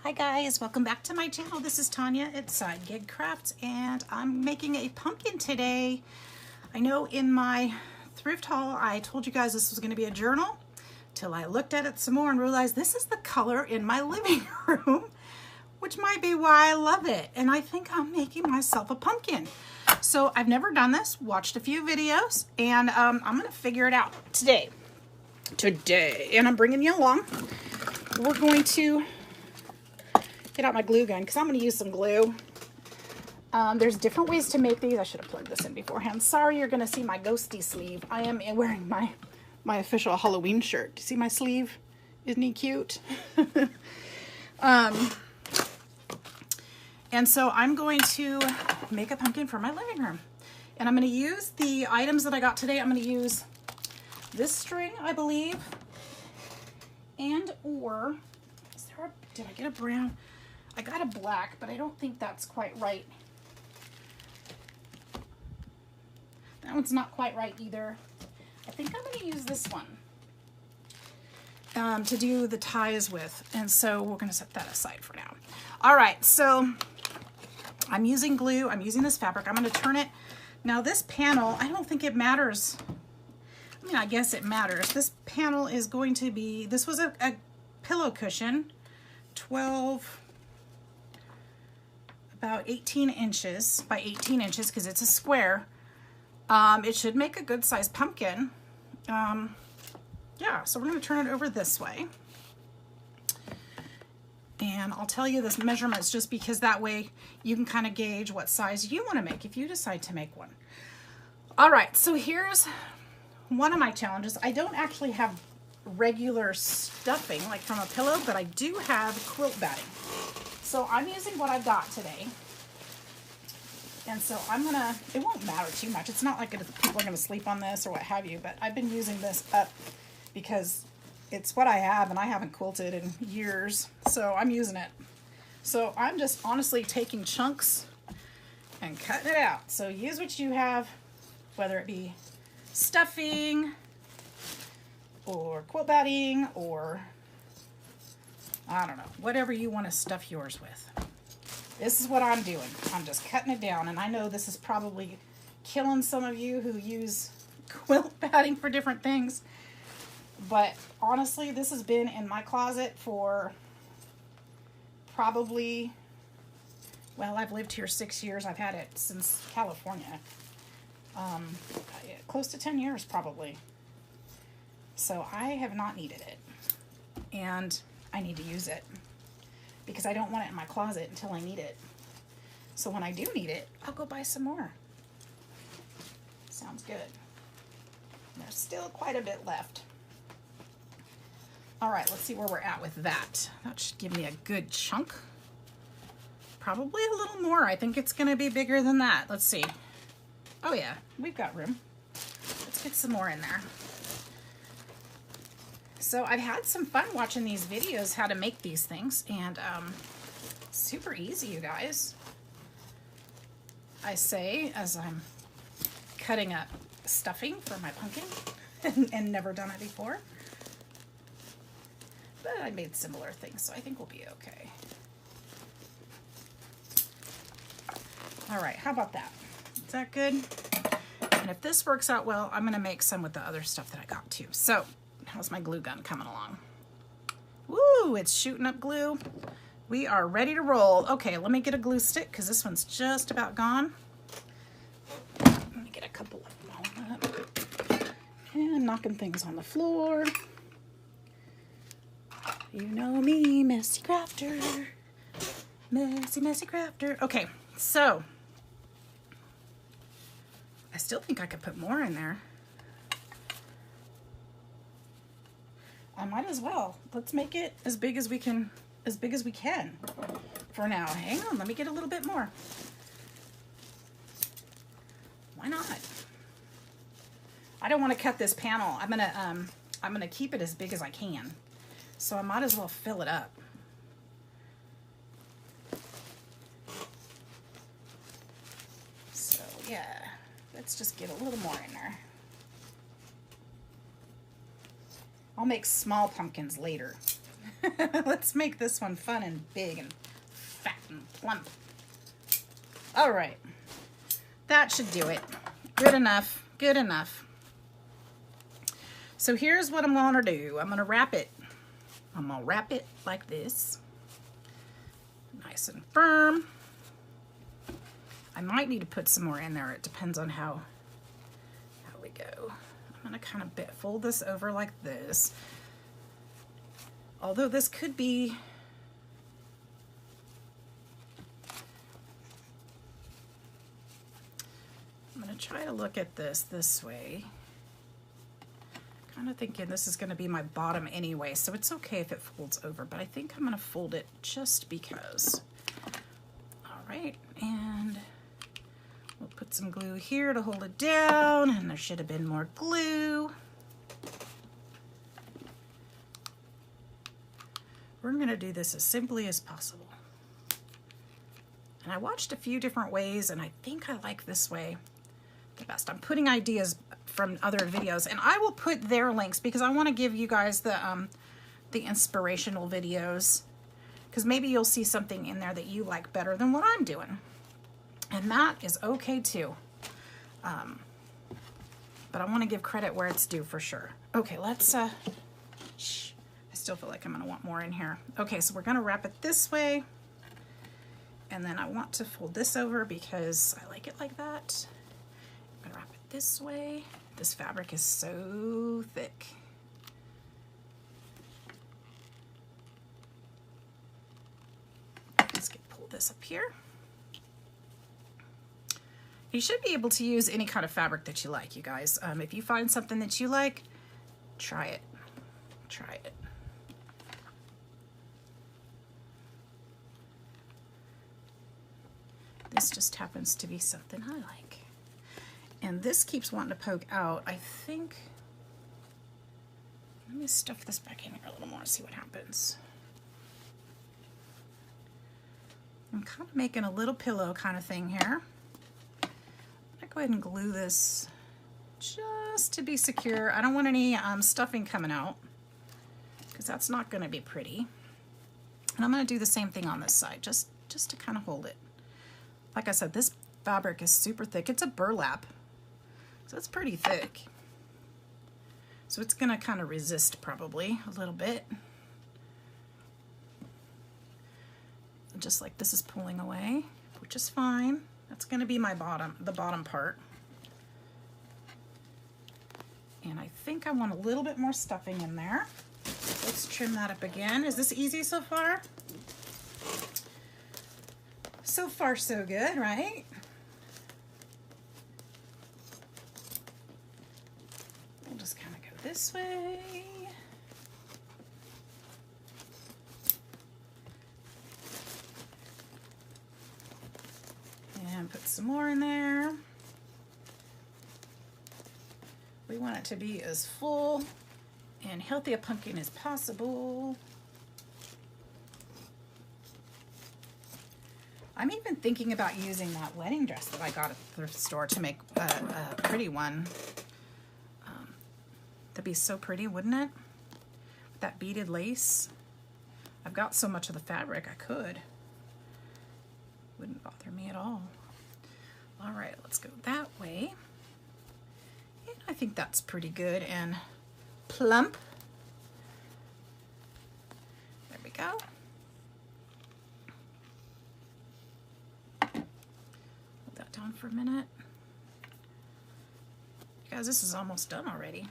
Hi guys, welcome back to my channel. This is Tanya at Side Gig Crafts and I'm making a pumpkin today. I know in my thrift haul I told you guys this was going to be a journal till I looked at it some more and realized this is the color in my living room, which might be why I love it. And I think I'm making myself a pumpkin. So I've never done this, watched a few videos, and I'm going to figure it out today. And I'm bringing you along. We're going to get out my glue gun because I'm going to use some glue. There's different ways to make these. I should have plugged this in beforehand. Sorry, you're going to see my ghosty sleeve. I am wearing my official Halloween shirt. Do you see my sleeve? Isn't he cute? And so I'm going to make a pumpkin for my living room. And I'm going to use the items that I got today. I'm going to use this string, I believe. And or, did I get a brown? I got a black, but I don't think that's quite right. That one's not quite right either. I think I'm going to use this one to do the ties with. And so we're going to set that aside for now. All right, so I'm using glue. I'm using this fabric. I'm going to turn it. Now this panel, I don't think it matters. I mean, I guess it matters. This panel is going to be, this was a pillow cushion, about 18 inches by 18 inches because it's a square. It should make a good sized pumpkin. Yeah, so we're going to turn it over this way. And I'll tell you this measurements just because that way you can kind of gauge what size you want to make if you decide to make one. All right, so here's one of my challenges. I don't actually have regular stuffing like from a pillow, but I do have quilt batting. So I'm using what I've got today. And so it won't matter too much. It's not like people are gonna sleep on this or what have you, but I've been using this up because it's what I have and I haven't quilted in years. So I'm using it. So I'm just honestly taking chunks and cutting it out. So use what you have, whether it be stuffing or quilt batting or I don't know, whatever you want to stuff yours with. This is what I'm doing. I'm just cutting it down, and I know this is probably killing some of you who use quilt batting for different things, but honestly, this has been in my closet for probably, well, I've lived here 6 years. I've had it since California. Close to 10 years probably. So I have not needed it, and I need to use it because I don't want it in my closet until I need it. So when I do need it, I'll go buy some more. Sounds good. There's still quite a bit left. All right, let's see where we're at with that. That should give me a good chunk. Probably a little more. I think it's gonna be bigger than that. Let's see. Oh yeah, we've got room. Let's get some more in there. So I've had some fun watching these videos, how to make these things, and super easy, you guys. I say as I'm cutting up stuffing for my pumpkin and never done it before. But I made similar things, so I think we'll be okay. All right, how about that? Is that good? And if this works out well, I'm gonna make some with the other stuff that I got too. So how's my glue gun coming along? Woo, it's shooting up glue. We are ready to roll. Okay, let me get a glue stick because this one's just about gone. Let me get a couple of them on up. And knocking things on the floor. You know me, messy crafter. Messy, messy crafter. Okay, so I still think I could put more in there. I might as well. Let's make it as big as we can for now. Hang on, let me get a little bit more. Why not? I don't want to cut this panel. I'm gonna keep it as big as I can. So I might as well fill it up. So yeah, let's just get a little more in there. I'll make small pumpkins later. Let's make this one fun and big and fat and plump. All right, that should do it. Good enough, good enough. So here's what I'm gonna do. I'm gonna wrap it. I'm gonna wrap it like this. Nice and firm. I might need to put some more in there. It depends on how we go. I'm gonna kind of fold this over like this. Although this could be, I'm gonna try to look at this way. Kind of thinking this is gonna be my bottom anyway, so it's okay if it folds over, but I think I'm gonna fold it just because. All right, and we'll put some glue here to hold it down, and there should have been more glue. We're gonna do this as simply as possible. And I watched a few different ways, and I think I like this way the best. I'm putting ideas from other videos, and I will put their links because I want to give you guys the inspirational videos, because maybe you'll see something in there that you like better than what I'm doing, and that is okay too. But I want to give credit where it's due for sure. Okay, let's I still feel like I'm gonna want more in here. Okay, so we're gonna wrap it this way, and then I want to fold this over because I like it like that. I'm gonna wrap it this way. This fabric is so thick. Let's pull this up here. You should be able to use any kind of fabric that you like, you guys. If you find something that you like, try it. Try it. This just happens to be something I like. And this keeps wanting to poke out. I think, let me stuff this back in here a little more and see what happens. I'm kind of making a little pillow kind of thing here. I'm gonna go ahead and glue this just to be secure. I don't want any stuffing coming out because that's not gonna be pretty. And I'm gonna do the same thing on this side, just to kind of hold it. Like I said, this fabric is super thick. It's a burlap, so it's pretty thick. So it's gonna kind of resist probably a little bit. Just like this is pulling away, which is fine. That's gonna be my bottom, the bottom part. And I think I want a little bit more stuffing in there. Let's trim that up again. Is this easy so far? So far, so good, right? We'll just kind of go this way. And put some more in there. We want it to be as full and healthy a pumpkin as possible. I'm even thinking about using that wedding dress that I got at the thrift store to make a pretty one. That'd be so pretty, wouldn't it? With that beaded lace. I've got so much of the fabric I could. Wouldn't bother me at all. All right, let's go that way. And I think that's pretty good and plump. There we go. Down for a minute. You guys, this is almost done already.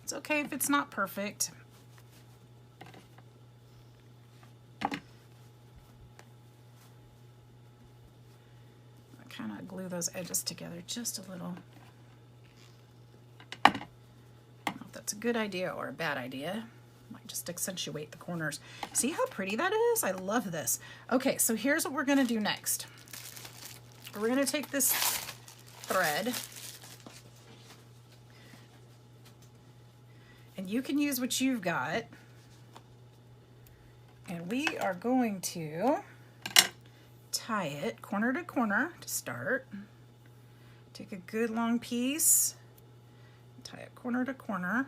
It's okay if it's not perfect. I kind of glue those edges together just a little. That's a good idea or a bad idea. Might just accentuate the corners. See how pretty that is? I love this. Okay, so here's what we're gonna do next. We're gonna take this thread, and you can use what you've got, and we are going to tie it corner to corner to start. Take a good long piece, tie it corner to corner.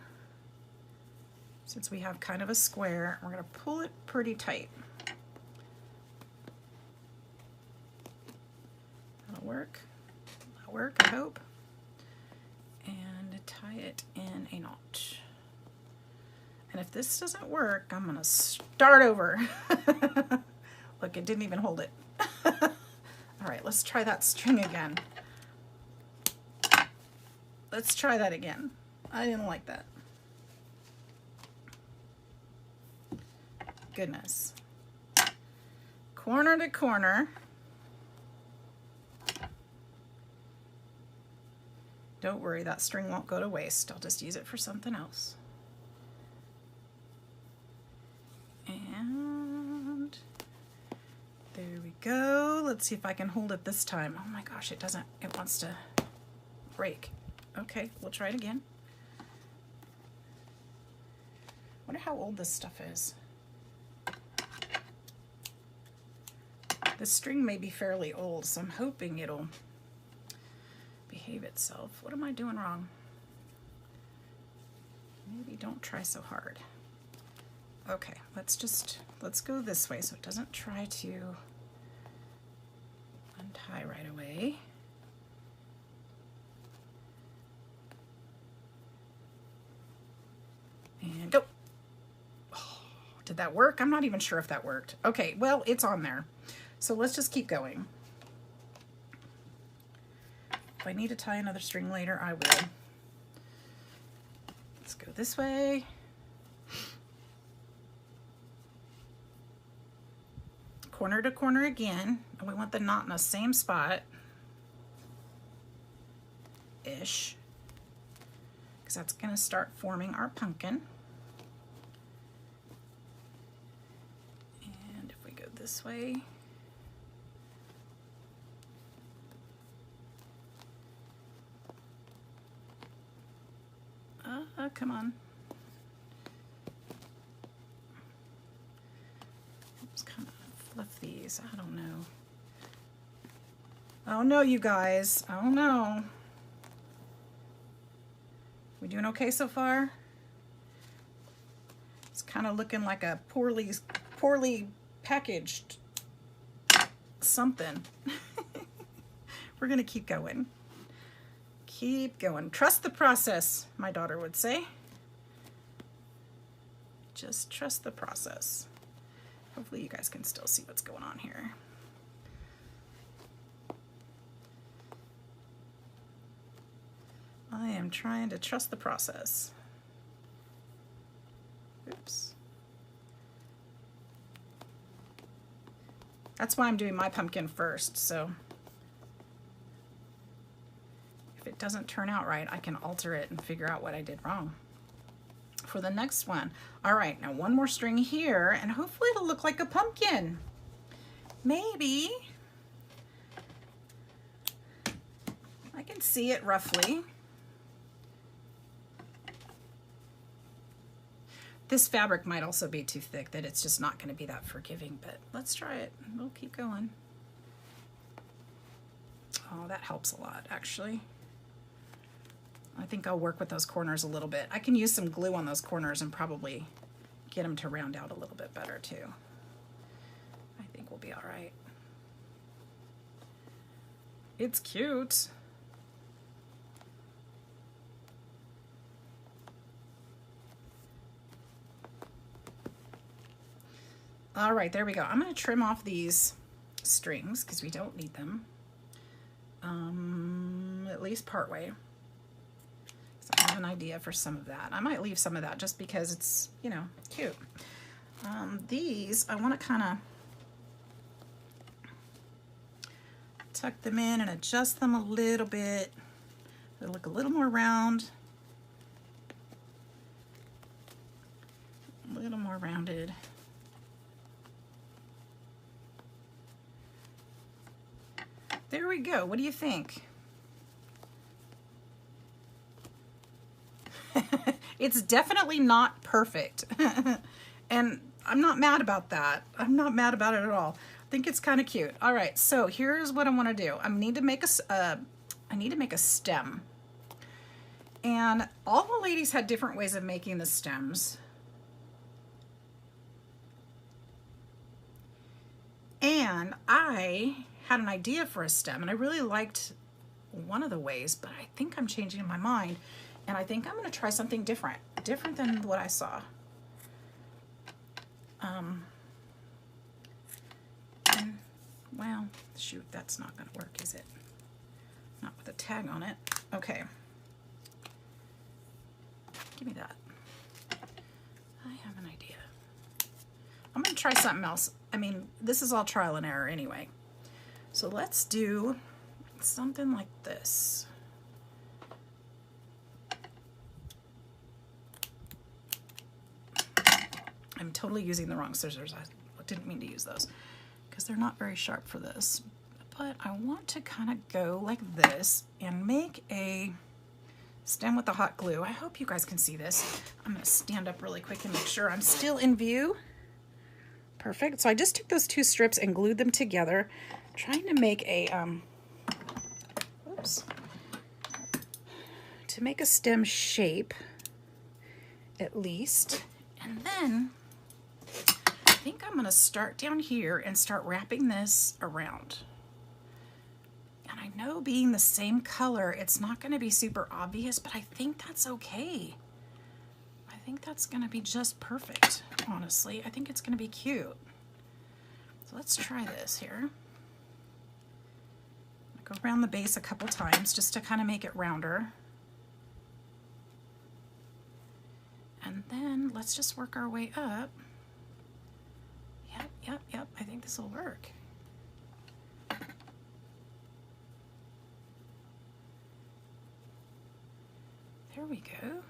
Since we have kind of a square, we're going to pull it pretty tight. That'll work. That'll work, I hope. And tie it in a knot. And if this doesn't work, I'm going to start over. Look, it didn't even hold it. All right, let's try that string again. Let's try that again. I didn't like that. Goodness. Corner to corner. Don't worry, that string won't go to waste. I'll just use it for something else. And there we go. Let's see if I can hold it this time. Oh my gosh, it doesn't. It wants to break. Okay, we'll try it again. Wonder how old this stuff is. The string may be fairly old, so I'm hoping it'll behave itself. What am I doing wrong? Maybe don't try so hard. Okay, let's go this way so it doesn't try to untie right away. And go. Oh, did that work? I'm not even sure if that worked. Okay, well, it's on there. So let's just keep going. If I need to tie another string later, I will. Let's go this way. Corner to corner again, and we want the knot in the same spot ish, because that's going to start forming our pumpkin. And if we go this way, come on. Just kind of fluff these. I don't know. Oh no, you guys. Oh no. We doing okay so far? It's kind of looking like a poorly packaged something. We're gonna keep going. Keep going. Trust the process, my daughter would say. Just trust the process. Hopefully you guys can still see what's going on here. I am trying to trust the process. Oops. That's why I'm doing my pumpkin first, so if it doesn't turn out right, I can alter it and figure out what I did wrong for the next one. All right, now one more string here, and hopefully it'll look like a pumpkin. Maybe. I can see it roughly. This fabric might also be too thick, that it's just not going to be that forgiving, but let's try it. We'll keep going. Oh, that helps a lot, actually. I think I'll work with those corners a little bit. I can use some glue on those corners and probably get them to round out a little bit better too. I think we'll be all right. It's cute. All right, there we go. I'm going to trim off these strings because we don't need them, at least part way. So I have an idea for some of that. I might leave some of that just because it's, you know, cute. These, I want to kind of tuck them in and adjust them a little bit. They look a little more round, a little more rounded. There we go. What do you think? It's definitely not perfect. And I'm not mad about that. I'm not mad about it at all. think it's kind of cute. All right, so here's what I want to do. I need to make a stem. And all the ladies had different ways of making the stems. And I had an idea for a stem, and I really liked one of the ways, but I think I'm changing my mind, and I think I'm going to try something different than what I saw. And, well, shoot, that's not going to work, is it? Not with a tag on it. Okay. Give me that. I have an idea. I'm going to try something else. I mean, this is all trial and error anyway. So let's do something like this. I'm totally using the wrong scissors. I didn't mean to use those because they're not very sharp for this. But I want to kind of go like this and make a stem with the hot glue. I hope you guys can see this. I'm going to stand up really quick and make sure I'm still in view. Perfect. So I just took those two strips and glued them together, trying to make a stem shape at least. And then I think I'm going to start down here and start wrapping this around. And I know being the same color, it's not going to be super obvious, but I think that's okay. I think that's going to be just perfect, honestly. I think it's going to be cute. So let's try this here. Go around the base a couple times just to kind of make it rounder. And then let's just work our way up. Yep, I think this will work. There we go.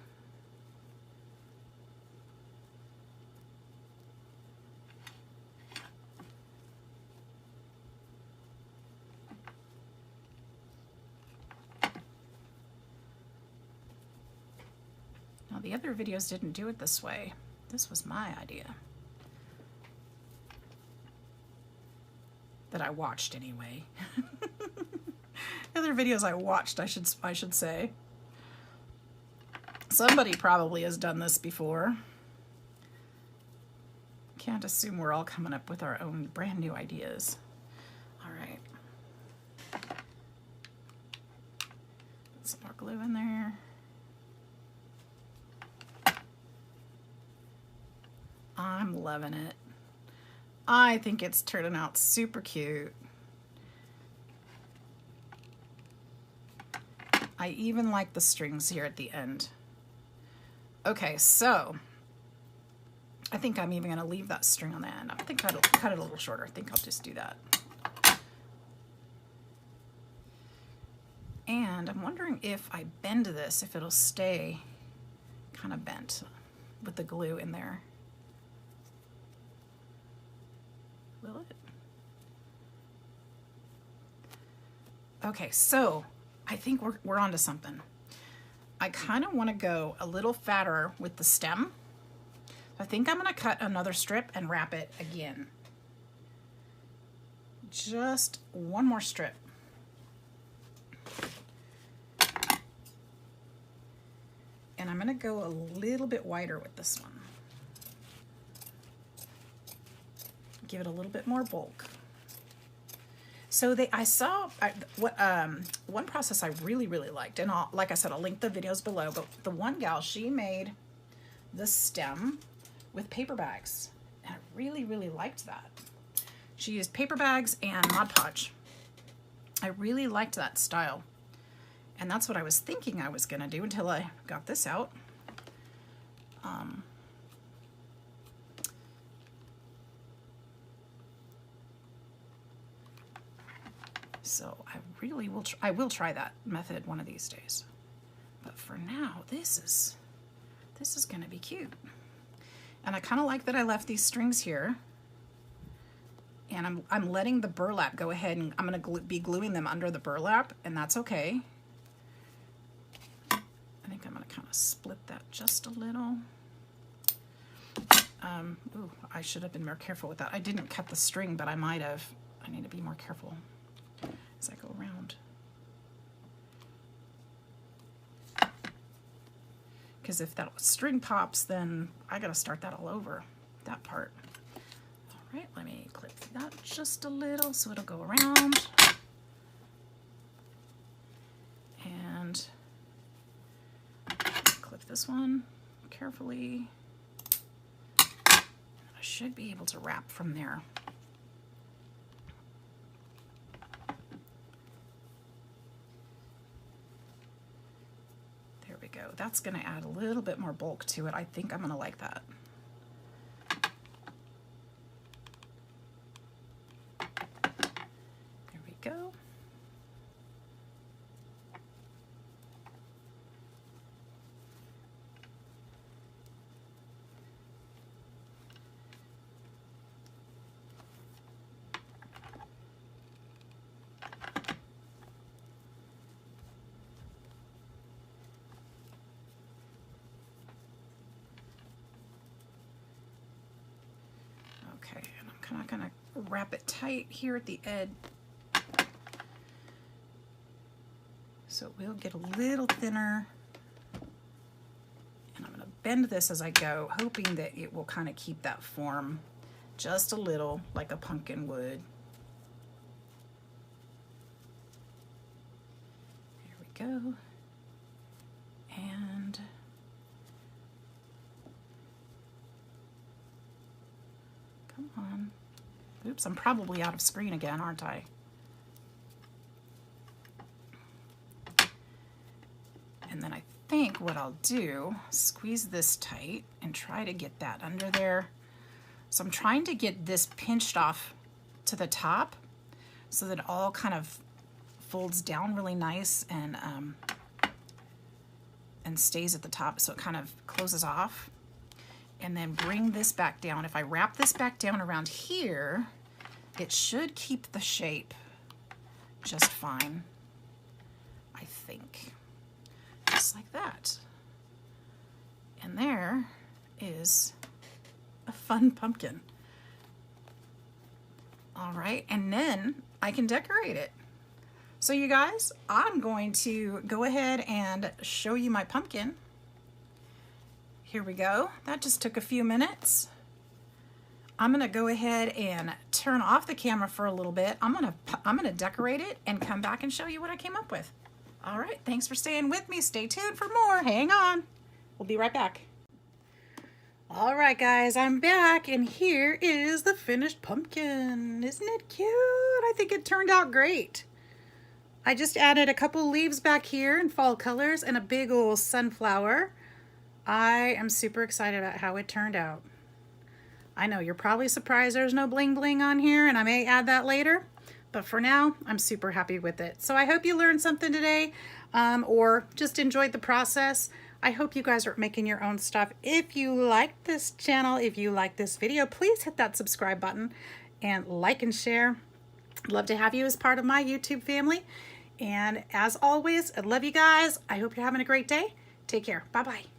Now the other videos didn't do it this way. This was my idea. That I watched anyway. Other videos I watched, I should say. Somebody probably has done this before. Can't assume we're all coming up with our own brand new ideas. All right. Put some more glue in there. I'm loving it. I think it's turning out super cute. I even like the strings here at the end. Okay, so I think I'm even going to leave that string on the end. I think I'll cut it a little shorter. I think I'll just do that. And I'm wondering if I bend this, if it'll stay kind of bent with the glue in there. Will it? Okay, so I think we're onto something. I kind of want to go a little fatter with the stem. I think I'm going to cut another strip and wrap it again. Just one more strip. And I'm going to go a little bit wider with this one. Give it a little bit more bulk. So I saw one process I really liked, and like I said, I'll link the videos below, but the one gal, she made the stem with paper bags, and I really liked that. She used paper bags and Mod Podge. I really liked that style, and that's what I was thinking I was gonna do until I got this out. So I will try that method one of these days. But for now, this is gonna be cute. And I kind of like that I left these strings here. And I'm letting the burlap go ahead, and I'm gonna be gluing them under the burlap, and that's okay. I think I'm gonna kind of split that just a little. Ooh, I should have been more careful with that. I didn't cut the string, but I might have. I need to be more careful as I go around. Because if that string pops, then I gotta start that all over, that part. All right, let me clip that just a little so it'll go around. And clip this one carefully. I should be able to wrap from there. There we go. That's going to add a little bit more bulk to it. I think I'm going to like that. There we go. Okay, and I'm kind of going to wrap it tight here at the edge so it will get a little thinner. And I'm going to bend this as I go, hoping that it will kind of keep that form just a little like a pumpkin would. There we go. And come on. Oops, I'm probably out of screen again, aren't I? And then I think what I'll do, squeeze this tight and try to get that under there. So I'm trying to get this pinched off to the top so that it all kind of folds down really nice and stays at the top, so it kind of closes off. And then bring this back down. If I wrap this back down around here, it should keep the shape just fine, I think. Just like that. And there is a fun pumpkin. All right, and then I can decorate it. So you guys, I'm going to go ahead and show you my pumpkin. Here we go. That just took a few minutes. I'm gonna go ahead and turn off the camera for a little bit. I'm gonna decorate it and come back and show you what I came up with. All right, thanks for staying with me. Stay tuned for more. Hang on. We'll be right back. All right, guys, I'm back, and here is the finished pumpkin. Isn't it cute? I think it turned out great. I just added a couple leaves back here in fall colors and a big old sunflower. I am super excited about how it turned out. I know you're probably surprised there's no bling bling on here, and I may add that later, but for now, I'm super happy with it. So I hope you learned something today, or just enjoyed the process. I hope you guys are making your own stuff. If you like this channel, if you like this video, please hit that subscribe button and like and share. I'd love to have you as part of my YouTube family. And as always, I love you guys. I hope you're having a great day. Take care. Bye-bye.